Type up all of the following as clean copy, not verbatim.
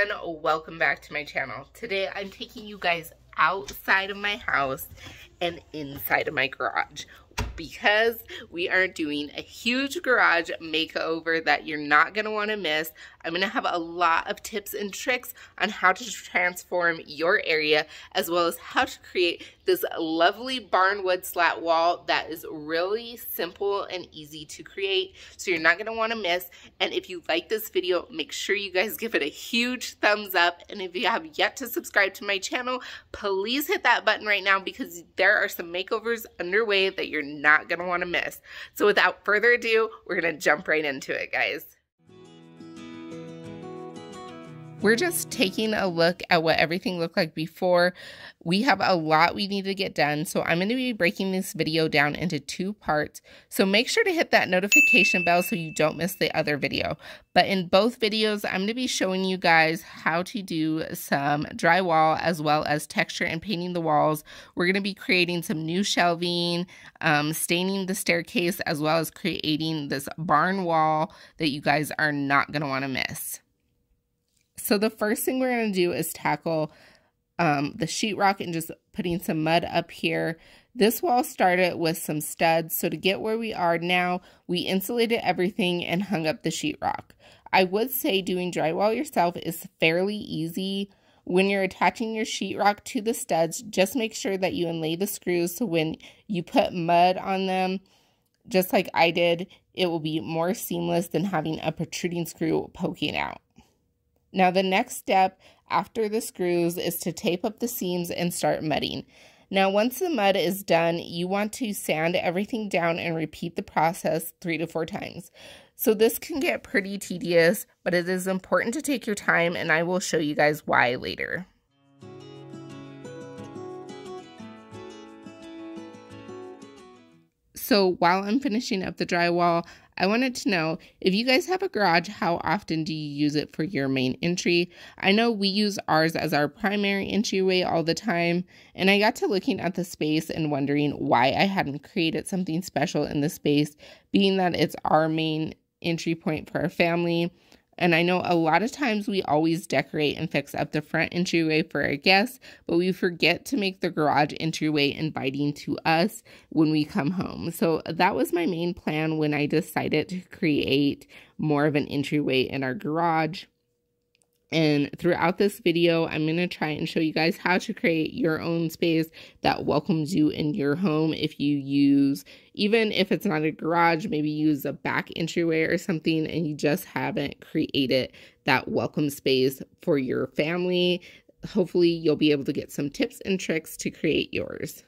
everyone, welcome back to my channel. Today I'm taking you guys outside of my house and inside of my garage because we are doing a huge garage makeover that you're not going to want to miss. I'm going to have a lot of tips and tricks on how to transform your area, as well as how to create this lovely barnwood slat wall that is really simple and easy to create, so you're not going to want to miss. And if you like this video, make sure you guys give it a huge thumbs up. And if you have yet to subscribe to my channel, please hit that button right now, because there are some makeovers underway that you're not going to want to miss. So without further ado, we're going to jump right into it, guys. We're just taking a look at what everything looked like before. We have a lot we need to get done, so I'm going to be breaking this video down into 2 parts. So make sure to hit that notification bell so you don't miss the other video. But in both videos, I'm going to be showing you guys how to do some drywall as well as texture and painting the walls. We're going to be creating some new shelving, staining the staircase, as well as creating this barn wall that you guys are not going to want to miss. So the first thing we're going to do is tackle the sheetrock and just putting some mud up here. This wall started with some studs, so to get where we are now, we insulated everything and hung up the sheetrock. I would say doing drywall yourself is fairly easy. When you're attaching your sheetrock to the studs, just make sure that you inlay the screws so when you put mud on them, just like I did, it will be more seamless than having a protruding screw poking out. Now the next step after the screws is to tape up the seams and start mudding. Now once the mud is done, you want to sand everything down and repeat the process 3 to 4 times. So this can get pretty tedious, but it is important to take your time, and I will show you guys why later. So while I'm finishing up the drywall, I wanted to know, if you guys have a garage, how often do you use it for your main entry? I know we use ours as our primary entryway all the time, and I got to looking at the space and wondering why I hadn't created something special in the space, being that it's our main entry point for our family. And I know a lot of times we always decorate and fix up the front entryway for our guests, but we forget to make the garage entryway inviting to us when we come home. So that was my main plan when I decided to create more of an entryway in our garage. And throughout this video, I'm going to try and show you guys how to create your own space that welcomes you in your home. If you use, even if it's not a garage, maybe use a back entryway or something, and you just haven't created that welcome space for your family. Hopefully you'll be able to get some tips and tricks to create yours.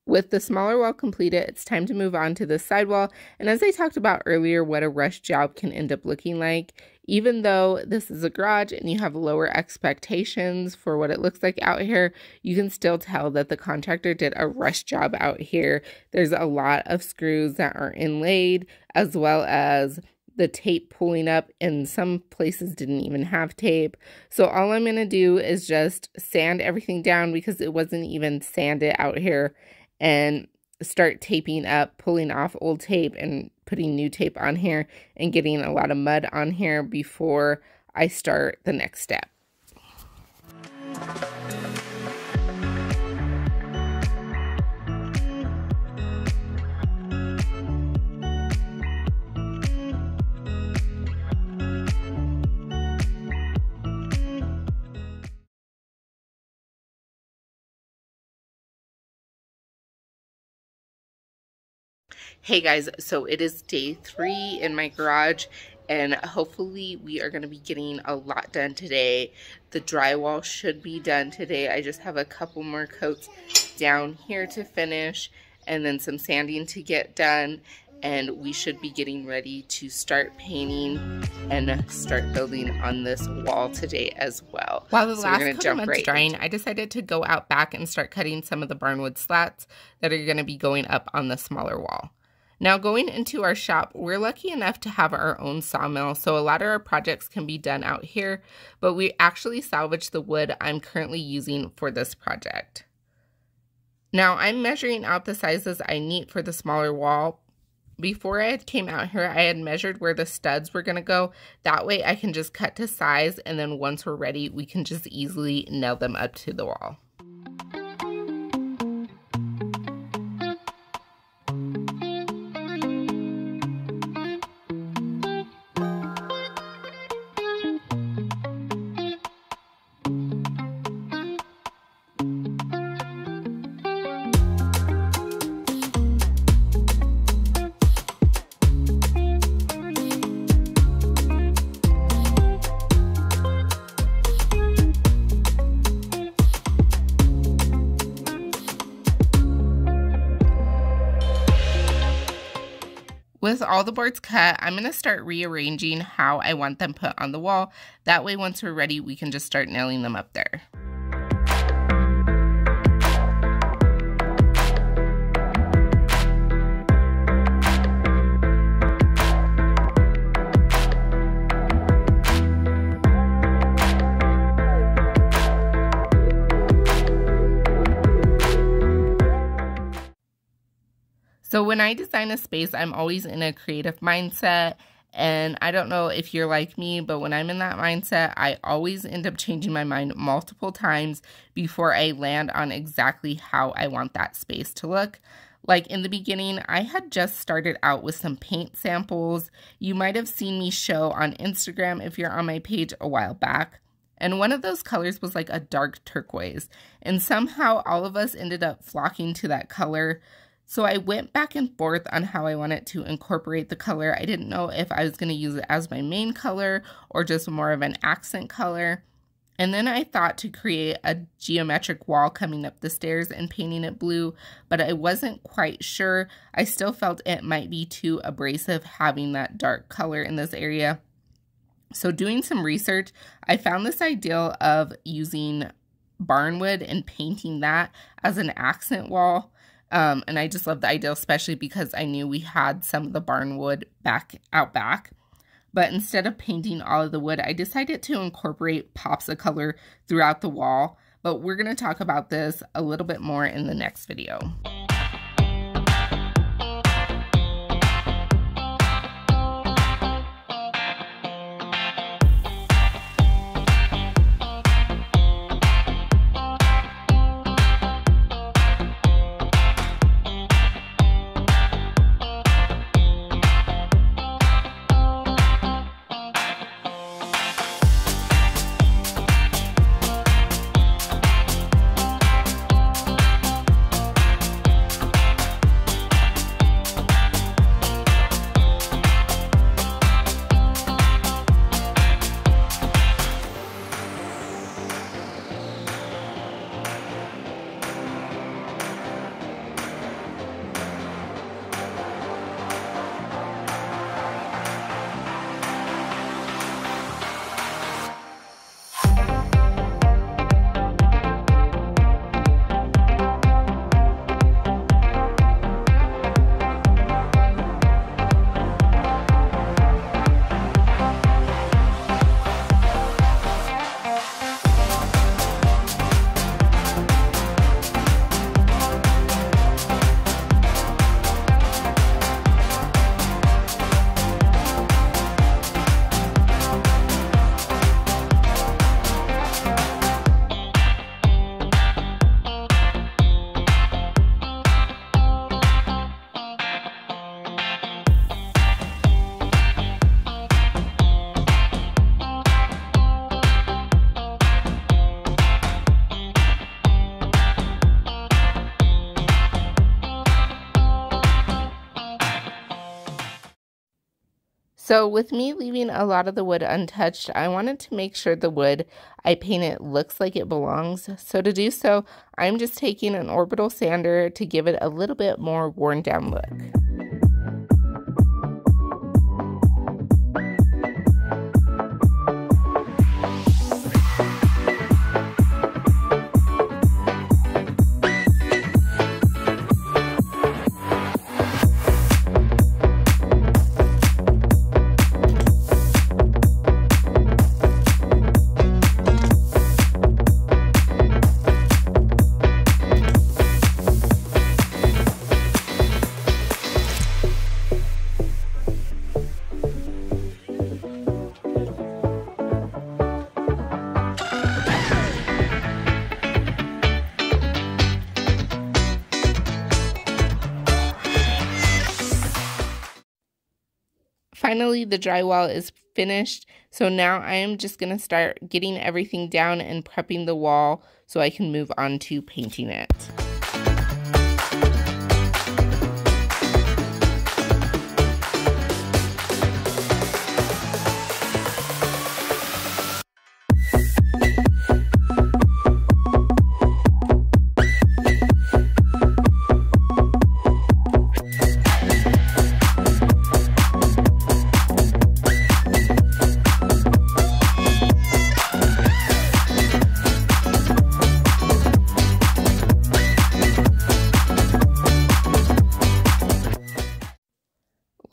With the smaller wall completed, it's time to move on to the sidewall. And as I talked about earlier, what a rush job can end up looking like. Even though this is a garage and you have lower expectations for what it looks like out here, you can still tell that the contractor did a rush job out here. There's a lot of screws that are inlaid, as well as the tape pulling up, and some places didn't even have tape. So all I'm going to do is just sand everything down, because it wasn't even sanded out here, and start taping up, pulling off old tape and putting new tape on here, and getting a lot of mud on here before I start the next step. Hey guys, so it is day 3 in my garage, and hopefully we are going to be getting a lot done today. The drywall should be done today. I just have a couple more coats down here to finish, and then some sanding to get done, and we should be getting ready to start painting and start building on this wall today as well. While the last couple months drying, I decided to go out back and start cutting some of the barnwood slats that are going to be going up on the smaller wall. Now going into our shop, we're lucky enough to have our own sawmill, so a lot of our projects can be done out here, but we actually salvaged the wood I'm currently using for this project. Now I'm measuring out the sizes I need for the smaller wall. Before I came out here, I had measured where the studs were going to go. That way I can just cut to size, and then once we're ready, we can just easily nail them up to the wall. With all the boards cut, I'm going to start rearranging how I want them put on the wall. That way, once we're ready, we can just start nailing them up there. So when I design a space, I'm always in a creative mindset, and I don't know if you're like me, but when I'm in that mindset, I always end up changing my mind multiple times before I land on exactly how I want that space to look. Like in the beginning, I had just started out with some paint samples. You might have seen me show on Instagram if you're on my page a while back. And one of those colors was like a dark turquoise, and somehow all of us ended up flocking to that color. So I went back and forth on how I wanted to incorporate the color. I didn't know if I was going to use it as my main color or just more of an accent color. And then I thought to create a geometric wall coming up the stairs and painting it blue, but I wasn't quite sure. I still felt it might be too abrasive having that dark color in this area. So doing some research, I found this idea of using barnwood and painting that as an accent wall. And I just love the idea, especially because I knew we had some of the barnwood out back. But instead of painting all of the wood, I decided to incorporate pops of color throughout the wall. But we're going to talk about this a little bit more in the next video. So with me leaving a lot of the wood untouched, I wanted to make sure the wood I painted looks like it belongs. So to do so, I'm just taking an orbital sander to give it a little bit more worn down look. finally, the drywall is finished. So now I am just going to start getting everything down and prepping the wall so I can move on to painting it.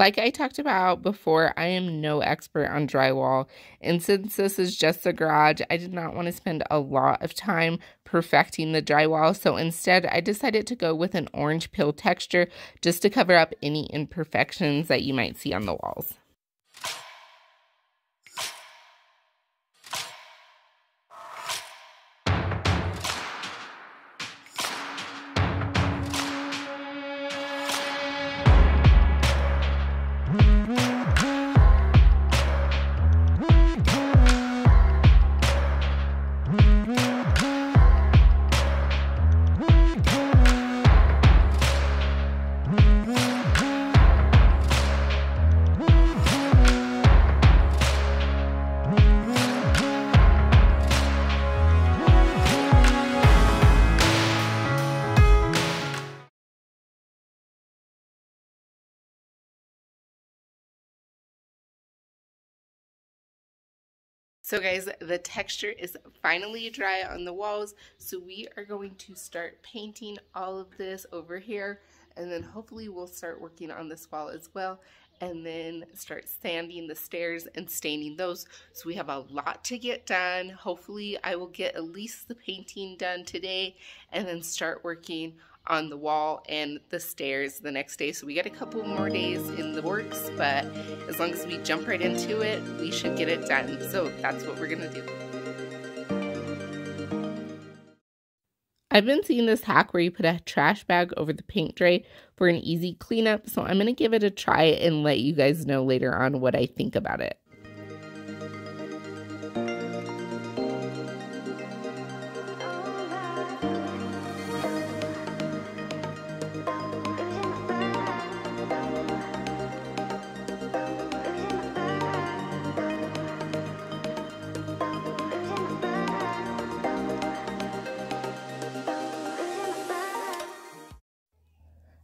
Like I talked about before, I am no expert on drywall, and since this is just a garage, I did not want to spend a lot of time perfecting the drywall, so instead I decided to go with an orange peel texture just to cover up any imperfections that you might see on the walls. So guys, the texture is finally dry on the walls, so we are going to start painting all of this over here, and then hopefully we'll start working on this wall as well, and then start sanding the stairs and staining those. So we have a lot to get done. Hopefully I will get at least the painting done today, and then start working on the wall and the stairs the next day. So we got a couple more days in the works, but as long as we jump right into it, we should get it done. So that's what we're gonna do. I've been seeing this hack where you put a trash bag over the paint tray for an easy cleanup, so I'm gonna give it a try and let you guys know later on what I think about it.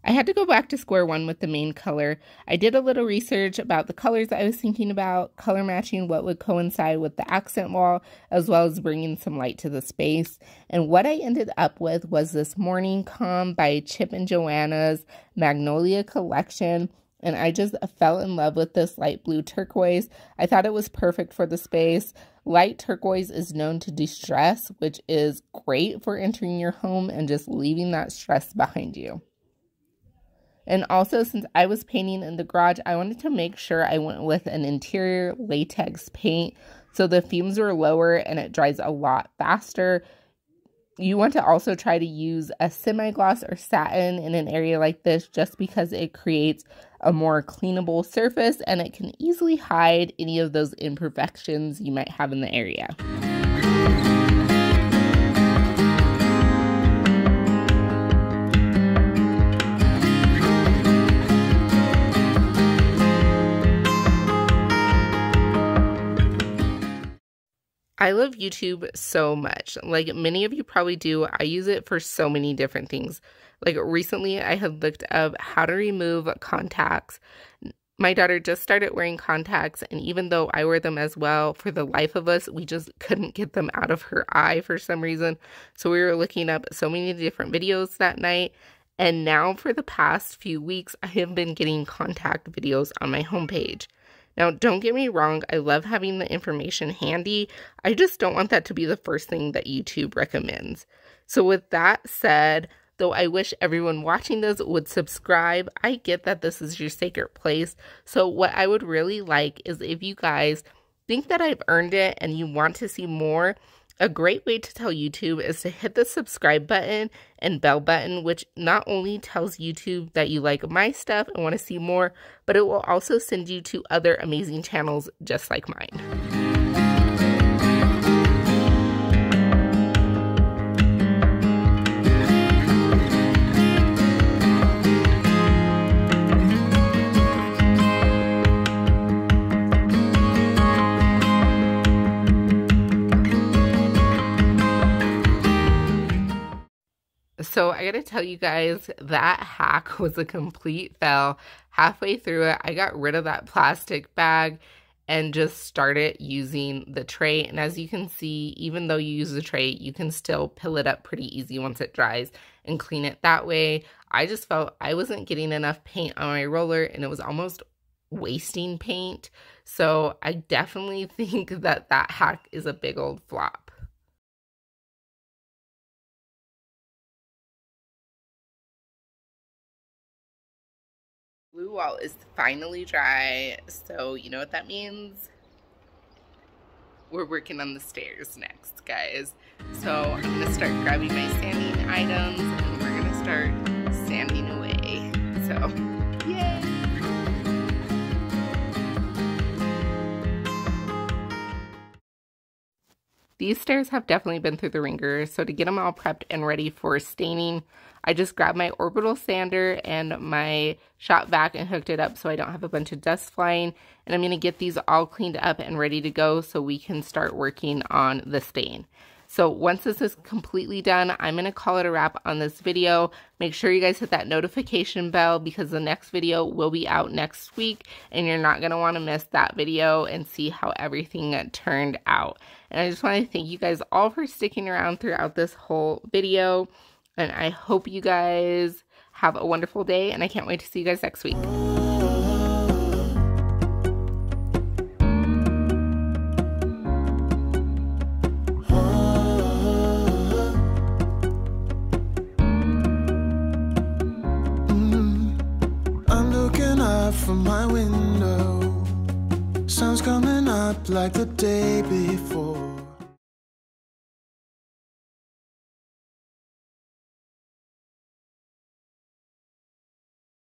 I had to go back to square one with the main color. I did a little research about the colors I was thinking about, color matching what would coincide with the accent wall, as well as bringing some light to the space. And what I ended up with was this Morning Calm by Chip and Joanna's Magnolia collection. And I just fell in love with this light blue turquoise. I thought it was perfect for the space. Light turquoise is known to de-stress, which is great for entering your home and just leaving that stress behind you. And also, since I was painting in the garage, I wanted to make sure I went with an interior latex paint so the fumes were lower and it dries a lot faster. You want to also try to use a semi-gloss or satin in an area like this just because it creates a more cleanable surface and it can easily hide any of those imperfections you might have in the area. I love YouTube so much. Like many of you probably do, I use it for so many different things. Like recently I had looked up how to remove contacts. My daughter just started wearing contacts, and even though I wear them as well, for the life of us, we just couldn't get them out of her eye for some reason. So we were looking up so many different videos that night. And now for the past few weeks, I have been getting contact videos on my homepage. Now, don't get me wrong, I love having the information handy. I just don't want that to be the first thing that YouTube recommends. So with that said, though I wish everyone watching this would subscribe, I get that this is your sacred place. So what I would really like is if you guys think that I've earned it and you want to see more, A great way to tell YouTube is to hit the subscribe button and bell button, which not only tells YouTube that you like my stuff and want to see more, but it will also send you to other amazing channels just like mine. So I gotta tell you guys, that hack was a complete fail. Halfway through it, I got rid of that plastic bag and just started using the tray. And as you can see, even though you use the tray, you can still peel it up pretty easy once it dries and clean it that way. I just felt I wasn't getting enough paint on my roller and it was almost wasting paint. So I definitely think that that hack is a big old flop. Blue wall is finally dry, so you know what that means? We're working on the stairs next, guys. So I'm gonna start grabbing my sanding items and we're gonna start sanding away. So, yay! These stairs have definitely been through the ringer, so to get them all prepped and ready for staining, I just grabbed my orbital sander and my shop vac and hooked it up so I don't have a bunch of dust flying. And I'm going to get these all cleaned up and ready to go so we can start working on the stain. So once this is completely done, I'm going to call it a wrap on this video. Make sure you guys hit that notification bell because the next video will be out next week and you're not going to want to miss that video and see how everything turned out. And I just want to thank you guys all for sticking around throughout this whole video. And I hope you guys have a wonderful day and I can't wait to see you guys next week. From my window, sun's coming up like the day before.